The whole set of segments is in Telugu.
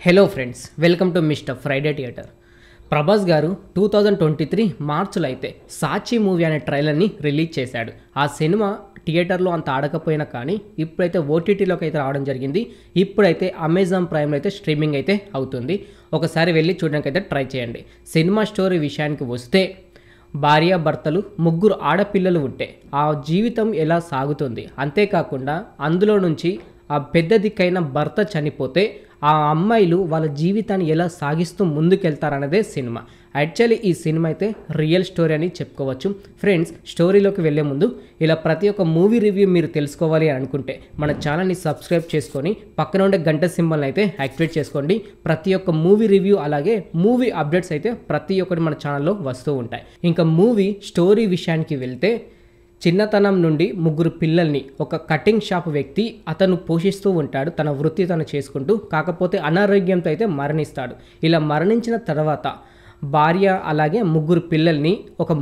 Hello friends, welcome to mister Friday theatre. Prabhas గారు 2023 మార్చిలో అయితే సాచి మూవీ అనే ట్రైలర్ని రిలీజ్ చేశాడు. ఆ సినిమా థియేటర్లో అంత ఆడకపోయినా కానీ ఇప్పుడైతే ఓటీటీలోకి అయితే రావడం జరిగింది. ఇప్పుడైతే అమెజాన్ ప్రైమ్లో అయితే స్ట్రీమింగ్ అయితే అవుతుంది. ఒకసారి వెళ్ళి చూడడానికి అయితే ట్రై చేయండి. సినిమా స్టోరీ విషయానికి వస్తే, భార్యాభర్తలు ముగ్గురు ఆడపిల్లలు ఉంటే ఆ జీవితం ఎలా సాగుతుంది, అంతేకాకుండా అందులో నుంచి ఆ పెద్ద దిక్కైన భర్త చనిపోతే ఆ అమ్మాయిలు వాళ్ళ జీవితాన్ని ఎలా సాగిస్తూ ముందుకెళ్తారన్నదే సినిమా. యాక్చువల్లీ ఈ సినిమా అయితే రియల్ స్టోరీ అని చెప్పుకోవచ్చు. ఫ్రెండ్స్, స్టోరీలోకి వెళ్ళే ముందు ఇలా ప్రతి ఒక్క మూవీ రివ్యూ మీరు తెలుసుకోవాలి అని అనుకుంటే మన ఛానల్ని సబ్స్క్రైబ్ చేసుకొని పక్కన ఉండే గంట సింబల్ని అయితే యాక్టివేట్ చేసుకోండి. ప్రతి ఒక్క మూవీ రివ్యూ అలాగే మూవీ అప్డేట్స్ అయితే ప్రతి ఒక్కటి మన ఛానల్లో వస్తూ ఉంటాయి. ఇంకా మూవీ స్టోరీ విషయానికి వెళ్తే, చిన్నతనం నుండి ముగ్గురు పిల్లల్ని ఒక కటింగ్ షాప్ వ్యక్తి అతను పోషిస్తూ ఉంటాడు, తన వృత్తి తను చేసుకుంటూ. కాకపోతే అనారోగ్యంతో అయితే మరణిస్తాడు. ఇలా మరణించిన తర్వాత భార్య అలాగే ముగ్గురు పిల్లల్ని ఒక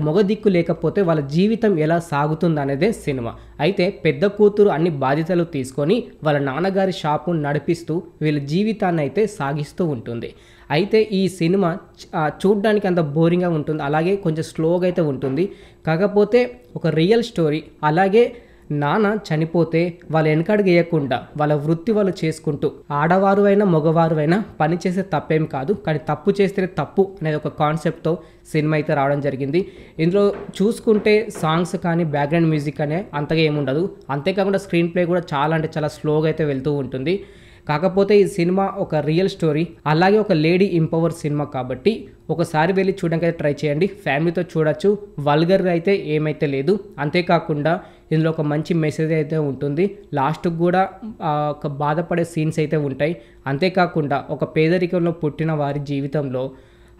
మగ దిక్కు లేకపోతే వాళ్ళ జీవితం ఎలా సాగుతుంది అనేదే సినిమా. అయితే పెద్ద కూతురు అన్ని బాధ్యతలు తీసుకొని వాళ్ళ నాన్నగారి షాపు నడిపిస్తూ వీళ్ళ జీవితాన్ని అయితే సాగిస్తూ ఉంటుంది. అయితే ఈ సినిమా చూడ్డానికి అంత బోరింగ్గా ఉంటుంది, అలాగే కొంచెం స్లోగా అయితే ఉంటుంది. కాకపోతే ఒక రియల్ స్టోరీ. అలాగే నాన్న చనిపోతే వాళ్ళ వెనకడుగు వేయకుండా వాళ్ళ వృత్తి వాళ్ళు చేసుకుంటూ, ఆడవారు అయినా మగవారు అయినా పని చేసే తప్పేం కాదు, కానీ తప్పు చేస్తే తప్పు అనేది ఒక కాన్సెప్ట్తో సినిమా అయితే రావడం జరిగింది. ఇందులో చూసుకుంటే సాంగ్స్ కానీ బ్యాక్గ్రౌండ్ మ్యూజిక్ అనే అంతగా ఏముండదు. అంతేకాకుండా స్క్రీన్ ప్లే కూడా చాలా అంటే చాలా స్లోగా అయితే వెళ్తూ ఉంటుంది. కాకపోతే ఈ సినిమా ఒక రియల్ స్టోరీ, అలాగే ఒక లేడీ ఎంపవర్ సినిమా కాబట్టి ఒకసారి వెళ్ళి చూడడానికి అయితే ట్రై చేయండి. ఫ్యామిలీతో చూడొచ్చు. వల్గర్గా అయితే ఏమైతే లేదు. అంతేకాకుండా ఇందులో ఒక మంచి మెసేజ్ అయితే ఉంటుంది. లాస్ట్కి కూడా ఒక బాధపడే సీన్స్ అయితే ఉంటాయి. అంతేకాకుండా ఒక పేదరికంలో పుట్టిన వారి జీవితంలో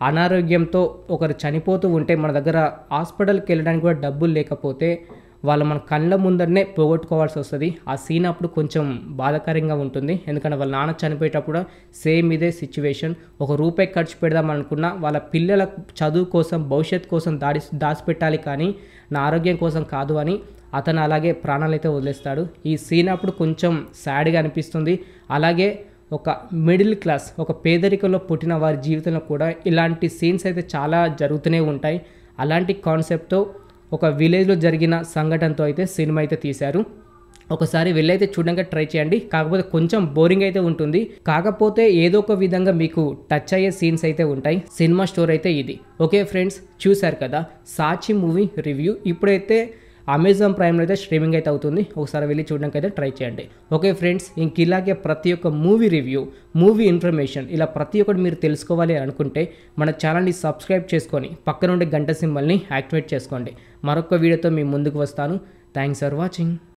అనారోగ్యంతో ఒకరు చనిపోతూ ఉంటే మన దగ్గర హాస్పిటల్కి వెళ్ళడానికి కూడా డబ్బులు లేకపోతే వాళ్ళు మన కళ్ళ ముందరనే పోగొట్టుకోవాల్సి వస్తుంది. ఆ సీన్ అప్పుడు కొంచెం బాధాకరంగా ఉంటుంది. ఎందుకంటే వాళ్ళ నాన్న చనిపోయేటప్పుడు సేమ్ ఇదే సిచ్యువేషన్. ₹1 ఖర్చు పెడదాం అనుకున్నా వాళ్ళ పిల్లల చదువు కోసం, భవిష్యత్తు కోసం దాచిపెట్టాలి, కానీ నా ఆరోగ్యం కోసం కాదు అని అతను అలాగే ప్రాణాలు అయితే వదిలేస్తాడు. ఈ సీన్ అప్పుడు కొంచెం సాడ్గా అనిపిస్తుంది. అలాగే ఒక మిడిల్ క్లాస్, ఒక పేదరికంలో పుట్టిన వారి జీవితంలో కూడా ఇలాంటి సీన్స్ అయితే చాలా జరుగుతూనే ఉంటాయి. అలాంటి కాన్సెప్ట్తో ఒక విలేజ్లో జరిగిన సంఘటనతో అయితే సినిమా అయితే తీశారు. ఒకసారి వెళ్ళైతే చూడడానికి ట్రై చేయండి. కాకపోతే కొంచెం బోరింగ్ అయితే ఉంటుంది. కాకపోతే ఏదో ఒక విధంగా మీకు టచ్ అయ్యే సీన్స్ అయితే ఉంటాయి. సినిమా స్టోరీ అయితే ఇది. ఓకే ఫ్రెండ్స్, చూశారు కదా సాచి మూవీ రివ్యూ. ఇప్పుడైతే అమెజాన్ ప్రైమ్లో అయితే స్ట్రీమింగ్ అయితే అవుతుంది. ఒకసారి వెళ్ళి చూడడానికి అయితే ట్రై చేయండి. ఓకే ఫ్రెండ్స్, ఇంక ఇలాగే ప్రతి ఒక్క మూవీ రివ్యూ, మూవీ ఇన్ఫర్మేషన్ ఇలా ప్రతి ఒక్కటి మీరు తెలుసుకోవాలి అనుకుంటే మన ఛానల్ని సబ్స్క్రైబ్ చేసుకొని పక్కన ఉండే గంట సింబల్ని యాక్టివేట్ చేసుకోండి. మరొక వీడియోతో మీ ముందుకు వస్తాను. Thanks for watching.